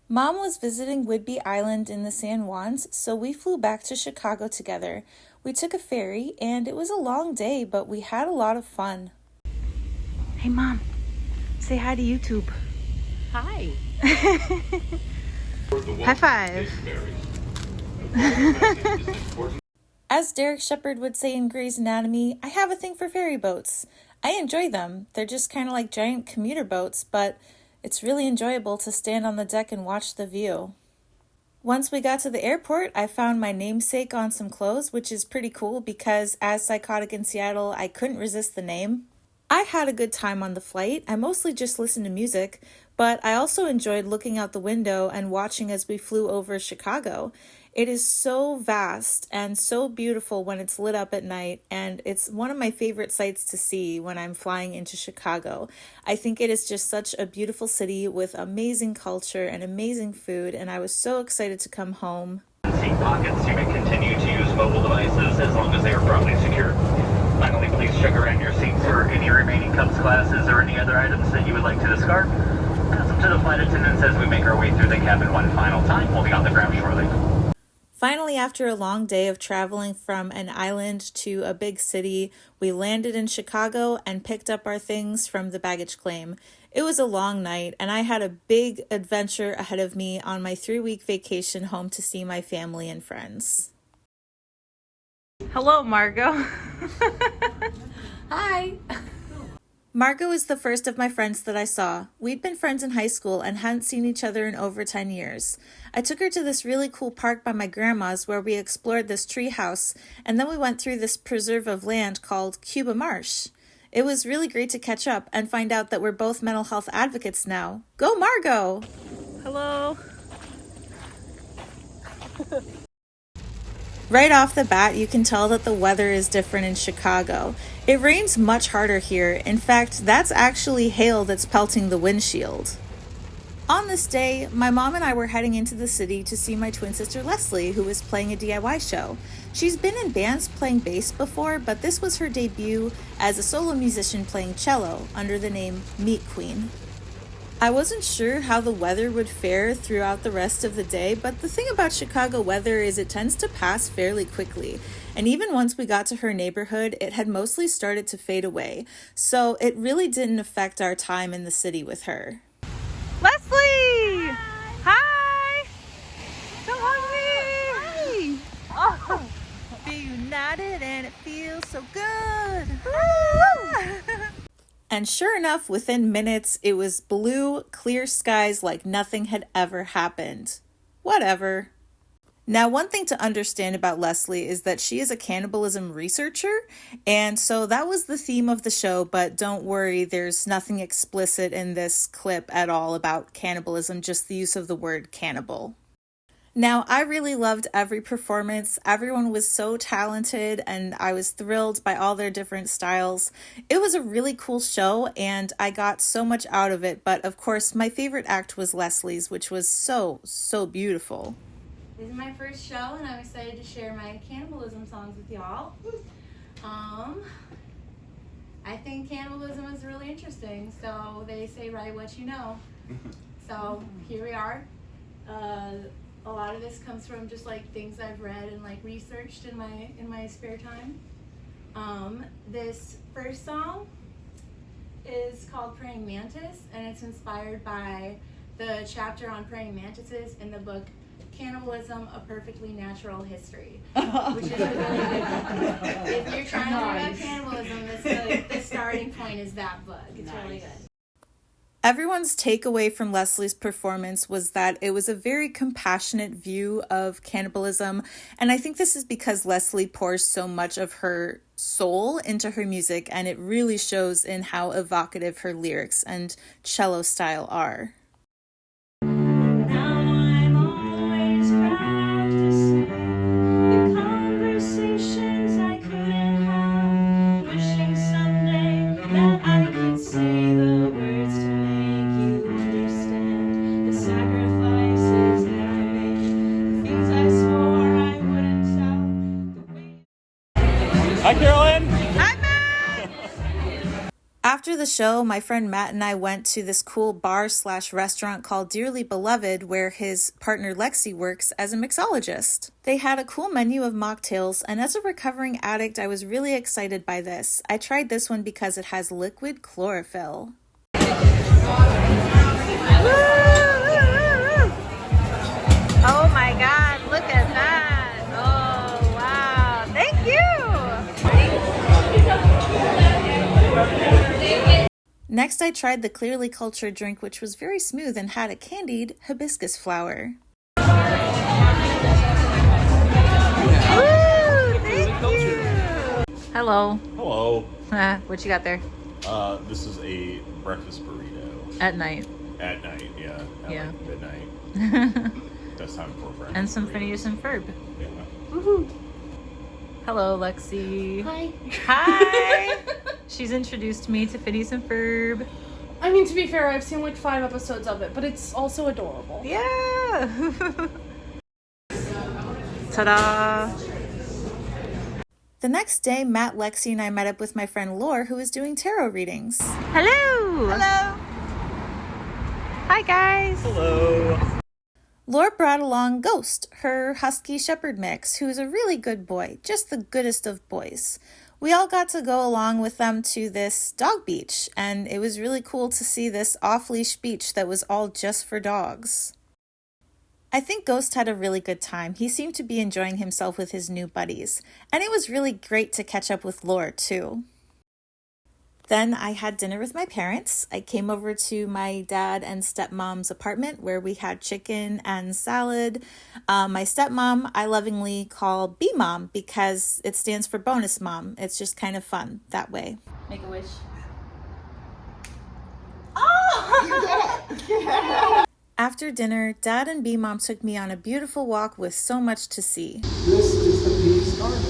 Mom was visiting Whidbey Island in the San Juans, so we flew back to Chicago together. We took a ferry, and it was a long day, but we had a lot of fun. Hey, Mom. Say hi to YouTube. Hi. High five. As Derek Shepherd would say in Grey's Anatomy, I have a thing for ferry boats. I enjoy them. They're just kind of like giant commuter boats, but it's really enjoyable to stand on the deck and watch the view. Once we got to the airport, I found my namesake on some clothes, which is pretty cool because as Psychotic in Seattle, I couldn't resist the name. I had a good time on the flight. I mostly just listened to music, but I also enjoyed looking out the window and watching as we flew over Chicago. It is so vast and so beautiful when it's lit up at night, and it's one of my favorite sights to see when I'm flying into Chicago. I think it is just such a beautiful city with amazing culture and amazing food, and I was so excited to come home. Seat pockets, you may continue to use mobile devices as long as they are properly secured. Finally, please check around your seats for any remaining cups, glasses, or any other items that you would like to discard. Pass them to the flight attendants as we make our way through the cabin one final time. We'll be on the ground shortly. Finally, after a long day of traveling from an island to a big city, we landed in Chicago and picked up our things from the baggage claim. It was a long night, and I had a big adventure ahead of me on my 3-week vacation home to see my family and friends. Hello, Margot. Hi. Margot is the first of my friends that I saw. We'd been friends in high school and hadn't seen each other in over 10 years. I took her to this really cool park by my grandma's where we explored this tree house, and then we went through this preserve of land called Cuba Marsh. It was really great to catch up and find out that we're both mental health advocates now. Go Margot! Hello! Right off the bat, you can tell that the weather is different in Chicago. It rains much harder here. In fact, that's actually hail that's pelting the windshield. On this day, my mom and I were heading into the city to see my twin sister Leslie, who was playing a DIY show. She's been in bands playing bass before, but this was her debut as a solo musician playing cello under the name Meat Queen. I wasn't sure how the weather would fare throughout the rest of the day, but the thing about Chicago weather is it tends to pass fairly quickly. And even once we got to her neighborhood, it had mostly started to fade away. So it really didn't affect our time in the city with her. Leslie! Hi! Come on, me! Hi! Oh, be united and it feels so good! And sure enough, within minutes, it was blue, clear skies like nothing had ever happened. Whatever. Now, one thing to understand about Leslie is that she is a cannibalism researcher, and so that was the theme of the show, but don't worry, there's nothing explicit in this clip at all about cannibalism, just the use of the word cannibal. Now, I really loved every performance. Everyone was so talented, and I was thrilled by all their different styles. It was a really cool show, and I got so much out of it, but of course, my favorite act was Leslie's, which was so beautiful. This is my first show, and I'm excited to share my cannibalism songs with y'all. I think cannibalism is really interesting, so they say write what you know. So here we are. A lot of this comes from just like things I've read and like researched in my spare time. This first song is called Praying Mantis, and it's inspired by the chapter on praying mantises in the book Cannibalism, A Perfectly Natural History, which is a really good book. If you're trying to learn about cannibalism, the starting point is that book. It's really good. Everyone's takeaway from Leslie's performance was that it was a very compassionate view of cannibalism, and I think this is because Leslie pours so much of her soul into her music, and it really shows in how evocative her lyrics and cello style are. After the show, my friend Matt and I went to this cool bar/restaurant called Dearly Beloved, where his partner Lexi works as a mixologist. They had a cool menu of mocktails, and as a recovering addict, I was really excited by this. I tried this one because it has liquid chlorophyll. Oh my God, look at that. Oh, wow. Thank you. Next, I tried the clearly cultured drink, which was very smooth and had a candied hibiscus flower. Woo, thank you. Hello. Hello. What you got there? This is a breakfast burrito. At night. At night, yeah. At Yeah. like midnight. That's time for breakfast. And some burrito. Phineas and Ferb. Yeah. Woohoo. Hello, Lexi. Hi. Hi. She's introduced me to Phineas and Ferb. I mean, to be fair, I've seen like 5 episodes of it, but it's also adorable. Yeah. Ta-da. The next day, Matt, Lexi, and I met up with my friend Laura, who was doing tarot readings. Hello. Hello. Hi, guys. Hello. Laura brought along Ghost, her husky shepherd mix, who's a really good boy, just the goodest of boys. We all got to go along with them to this dog beach, and it was really cool to see this off-leash beach that was all just for dogs. I think Ghost had a really good time. He seemed to be enjoying himself with his new buddies, and it was really great to catch up with Laura, too. Then I had dinner with my parents. I came over to my dad and stepmom's apartment where we had chicken and salad. My stepmom I lovingly call B-Mom because it stands for bonus mom. It's just kind of fun that way. Make a wish. Oh! After dinner, Dad and B-Mom took me on a beautiful walk with so much to see. This is the Peace Garden.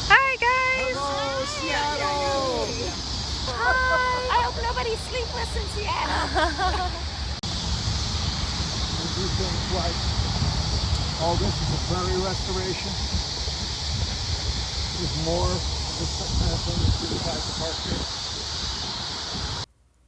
Hi, guys! Hello, Seattle! I hope nobody's sleepless in Seattle. We do things like, oh, this is a prairie restoration. There's more of this kind of thing that's inside the park here.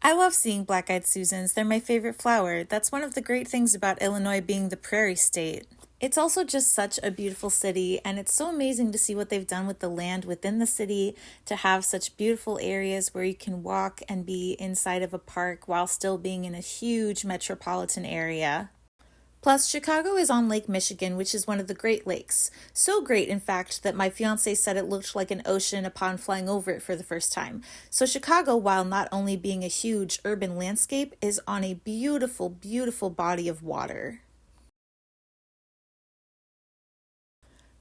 I love seeing black-eyed Susans. They're my favorite flower. That's one of the great things about Illinois being the prairie state. It's also just such a beautiful city, and it's so amazing to see what they've done with the land within the city to have such beautiful areas where you can walk and be inside of a park while still being in a huge metropolitan area. Plus, Chicago is on Lake Michigan, which is one of the Great Lakes. So great, in fact, that my fiance said it looked like an ocean upon flying over it for the first time. So Chicago, while not only being a huge urban landscape, is on a beautiful, beautiful body of water.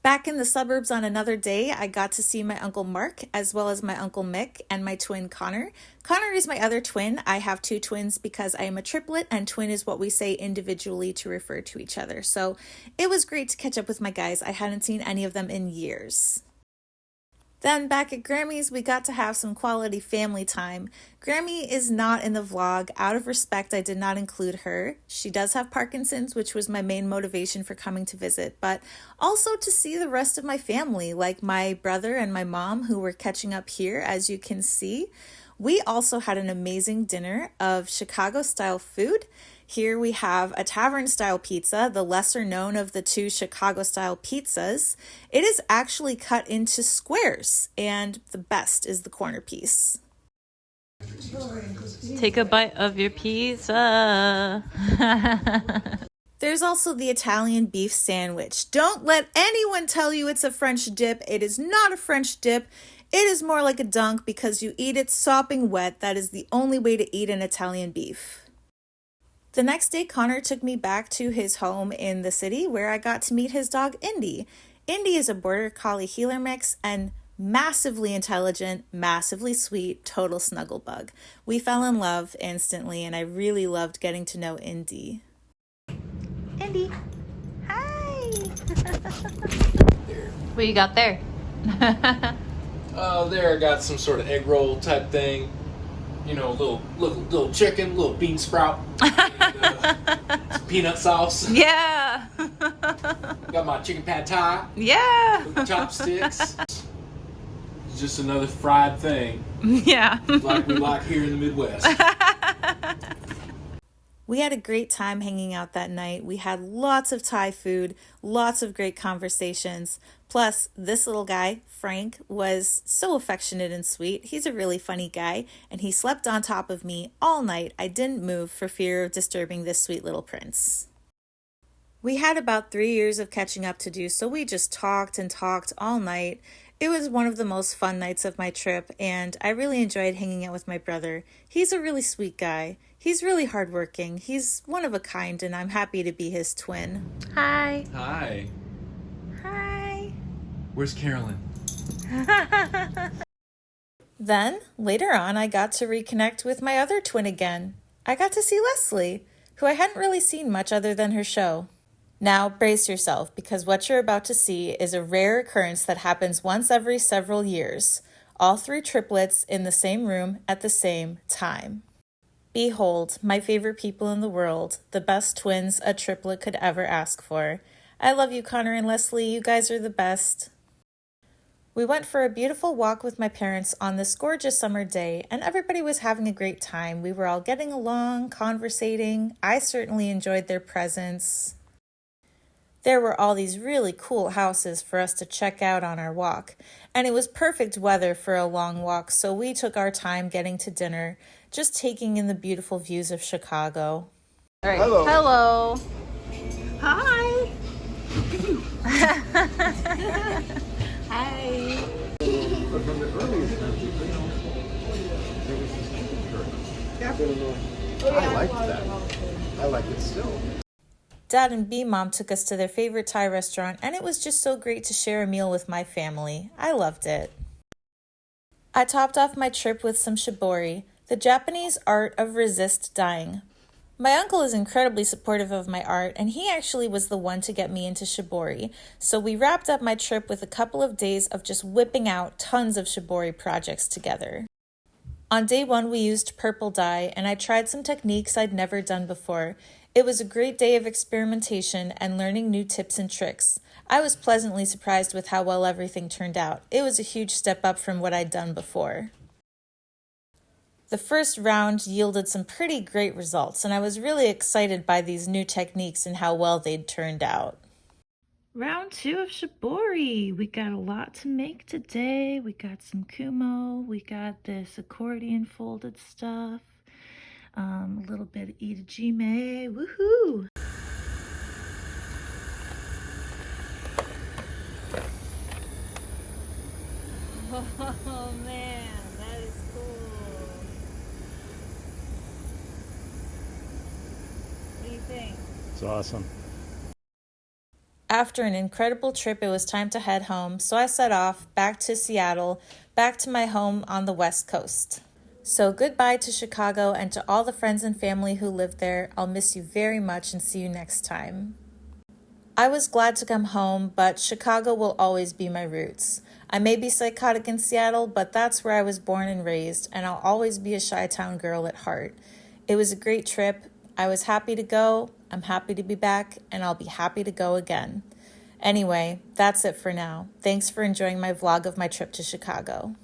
Back in the suburbs on another day, I got to see my Uncle Mark, as well as my Uncle Mick and my twin Connor. Connor is my other twin. I have 2 twins because I am a triplet, and twin is what we say individually to refer to each other. So it was great to catch up with my guys. I hadn't seen any of them in years. Then back at Grammy's, we got to have some quality family time. Grammy is not in the vlog. Out of respect, I did not include her. She does have Parkinson's, which was my main motivation for coming to visit, but also to see the rest of my family, like my brother and my mom, who were catching up here, as you can see. We also had an amazing dinner of Chicago-style food. Here we have a tavern-style pizza, the lesser known of the 2 Chicago-style pizzas. It is actually cut into squares, and the best is the corner piece. Take a bite of your pizza. There's also the Italian beef sandwich. Don't let anyone tell you it's a French dip. It is not a French dip. It is more like a dunk because you eat it sopping wet. That is the only way to eat an Italian beef. The next day, Connor took me back to his home in the city where I got to meet his dog, Indy. Indy is a Border Collie heeler mix and massively intelligent, massively sweet, total snuggle bug. We fell in love instantly, and I really loved getting to know Indy. Indy, hi! What you got there? There I got some sort of egg roll type thing. you know, little chicken, little bean sprout, and, some peanut sauce. Yeah. Got my chicken pad thai, Yeah. with chopsticks. It's just another fried thing, Yeah. like we like here in the Midwest. We had a great time hanging out that night. We had lots of Thai food, lots of great conversations. Plus, this little guy, Frank, was so affectionate and sweet. He's a really funny guy, and he slept on top of me all night. I didn't move for fear of disturbing this sweet little prince. We had about 3 years of catching up to do, so we just talked and talked all night. It was one of the most fun nights of my trip, and I really enjoyed hanging out with my brother. He's a really sweet guy. He's really hardworking. He's one of a kind, and I'm happy to be his twin. Hi. Hi. Hi. Where's Carolyn? Then, later on, I got to reconnect with my other twin again. I got to see Leslie, who I hadn't really seen much other than her show. Now, brace yourself, because what you're about to see is a rare occurrence that happens once every several years. All 3 triplets in the same room at the same time. Behold, my favorite people in the world, the best twins a triplet could ever ask for. I love you, Connor and Leslie. You guys are the best. We went for a beautiful walk with my parents on this gorgeous summer day, and everybody was having a great time. We were all getting along, conversating. I certainly enjoyed their presence. There were all these really cool houses for us to check out on our walk, and it was perfect weather for a long walk, so we took our time getting to dinner, just taking in the beautiful views of Chicago. All right. Hello. Hello. Hi. Hi. But from the earliest times, there was this chicken curry. I liked that. I like it still. Dad and B-Mom took us to their favorite Thai restaurant, and it was just so great to share a meal with my family. I loved it. I topped off my trip with some shibori, the Japanese art of resist dying. My uncle is incredibly supportive of my art, and he actually was the one to get me into shibori, so we wrapped up my trip with a couple of days of just whipping out tons of shibori projects together. On day 1, we used purple dye, and I tried some techniques I'd never done before. It was a great day of experimentation and learning new tips and tricks. I was pleasantly surprised with how well everything turned out. It was a huge step up from what I'd done before. The first round yielded some pretty great results, and I was really excited by these new techniques and how well they'd turned out. Round 2 of shibori. We got a lot to make today. We got some kumo. We got this accordion folded stuff. A little bit of itajime. Woohoo! Oh man, that is cool. What do you think? It's awesome. After an incredible trip, it was time to head home, so I set off back to Seattle, back to my home on the West Coast. So goodbye to Chicago and to all the friends and family who live there. I'll miss you very much and see you next time. I was glad to come home, but Chicago will always be my roots. I may be psychotic in Seattle, but that's where I was born and raised, and I'll always be a Chi-Town girl at heart. It was a great trip. I was happy to go, I'm happy to be back, and I'll be happy to go again. Anyway, that's it for now. Thanks for enjoying my vlog of my trip to Chicago.